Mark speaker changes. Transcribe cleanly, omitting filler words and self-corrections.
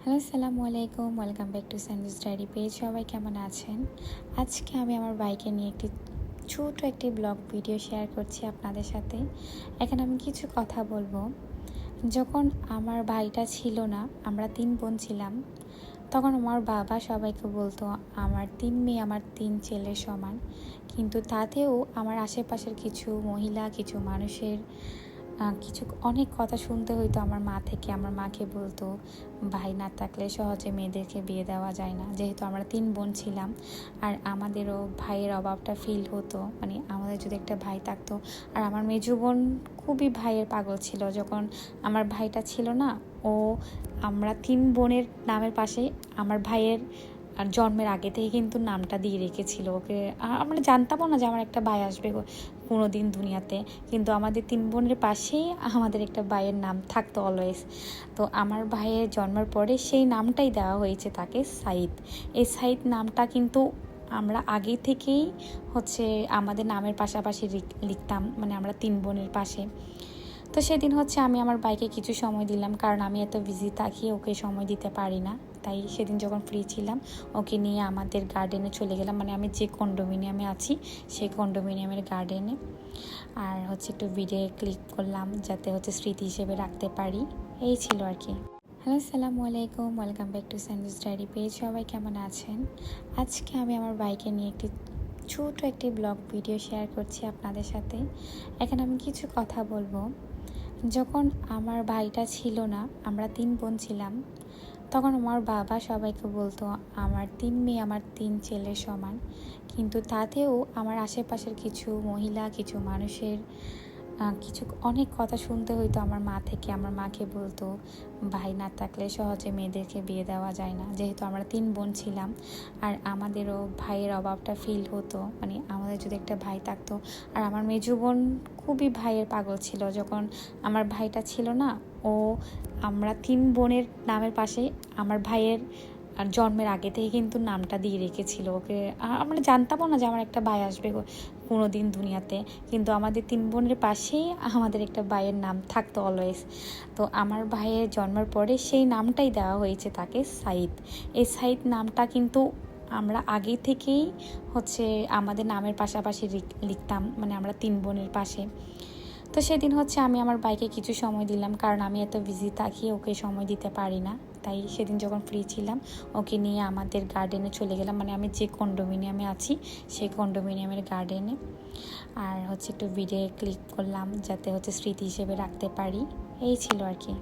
Speaker 1: Hello, আসসালামু আলাইকুম। Welcome back to সানজিস ডায়েরি পেজ। সবাই কেমন আছেন? আজকে আমি আমার বাইকে নিয়ে ছোট একটি ব্লগ ভিডিও শেয়ার করছি আপনাদের সাথে। এখানে আমি কিছু কথা বলবো। যখন আমার ভাইটা ছিল না, আমরা 3 বোন ছিলাম, তখন আমার বাবা সবাইকে বলতো আমার 3 মেয়ে আমার 3 ছেলের সমান। কিন্তু তাতেও আমার আশেপাশের কিছু মহিলা, কিছু মানুষের অনেক কথা শুনতে হইতো আমার মা থেকে। আমার মাকে বলতো ভাই না থাকলে সহজে মেয়েদেরকে বিয়ে দেওয়া যায় না, যেহেতু আমরা 3 বোন ছিলাম। আর আমাদেরও ভাইয়ের অভাবটা ফিল হতো, মানে আমাদের যদি একটা ভাই থাকতো। আর আমার মেজো বোন খুবই ভাইয়ের পাগল ছিল। যখন আমার ভাইটা ছিল না, ও আমরা 3 বোনের নামের পাশে আমার ভাইয়ের জন্মের আগে থেকে কিন্তু নামটা দিয়ে রেখেছিল ওকে। আমরা জানতামও না যে আমার একটা ভাই আসবে কোনো দিন দুনিয়াতে, কিন্তু আমাদের 3 বোনের পাশেই আমাদের একটা ভাইয়ের নাম থাকতো অলওয়েজ। তো আমার ভাইয়ের জন্মের পরে সেই নামটাই দেওয়া হয়েছে তাকে, সাইদ। এই সাইদ নামটা কিন্তু আমরা আগে থেকেই আমাদের নামের পাশাপাশি লিখতাম, মানে আমরা 3 বোনের পাশে। তো সেদিন আমি আমার বাইকে কিছু সময় দিলাম, কারণ আমি এত বিজি থাকি, ওকে সময় দিতে পারি না। তাই সেদিন যখন ফ্রি ছিলাম, ওকে নিয়ে আমাদের গার্ডেনে চলে গেলাম, মানে আমি যে কন্ডোমিনিয়ামে আছি সেই কন্ডোমিনিয়ামের গার্ডেনে। আর একটু ভিডিও ক্লিক করলাম, যাতে স্মৃতি হিসেবে রাখতে পারি। এই ছিল আর কি। হ্যালো, আসসালামু আলাইকুম। ওয়েলকাম ব্যাক টু সানজিস ডায়েরি পেজ। সবাই কেমন আছেন? আজকে আমি আমার বাইকে নিয়ে ছোট একটি ব্লগ ভিডিও শেয়ার করছি আপনাদের সাথে। এখানে আমি কিছু কথা বলবো। যখন আমার ভাইটা ছিল না, আমরা 3 বোন ছিলাম, তখন আমার বাবা সবাইকে বলতো আমার 3 মেয়ে আমার 3 ছেলের সমান। কিন্তু তাতেও আমার আশেপাশের কিছু মহিলা, কিছু মানুষের অনেক কথা শুনতে হইতো আমার মা থেকে। আমার মাকে বলতো ভাই না থাকলে সহজে মেয়েদেরকে বিয়ে দেওয়া যায় না, যেহেতু আমরা 3 বোন ছিলাম। আর আমাদেরও ভাইয়ের অভাবটা ফিল হতো, মানে আমাদের যদি একটা ভাই থাকতো। আর আমার মেজো বোন খুবই ভাইয়ের পাগল ছিল। যখন আমার ভাইটা ছিল না, ও আমরা 3 বোনের নামের পাশে আমার ভাইয়ের জন্মের আগে থেকে কিন্তু নামটা দিয়ে রেখেছিল ওকে। আমরা জানতামও না যে আমার একটা ভাই আসবে কোনো দিন দুনিয়াতে, কিন্তু আমাদের 3 বোনের পাশেই আমাদের একটা ভাইয়ের নাম থাকতো অলওয়েজ। তো আমার ভাইয়ের জন্মের পরে সেই নামটাই দেওয়া হয়েছে তাকে, সাইদ। এই সাইদ নামটা কিন্তু আমরা আগে থেকেই আমাদের নামের পাশাপাশি লিখতাম, মানে আমরা 3 বোনের পাশে। তো সেদিন আমি আমার বাইকে কিছু সময় দিলাম, কারণ আমি এত বিজি থাকি, ওকে সময় দিতে পারি না। তাই সেদিন যখন ফ্রি ছিলাম, ওকে নিয়ে আমাদের গার্ডেনে চলে গেলাম, মানে আমি যে কন্ডোমিনিয়ামে আছি সেই কন্ডোমিনিয়ামের গার্ডেনে। আর একটু ভিডিও ক্লিক করলাম, যাতে স্মৃতি হিসেবে রাখতে পারি। এই ছিল আর কি।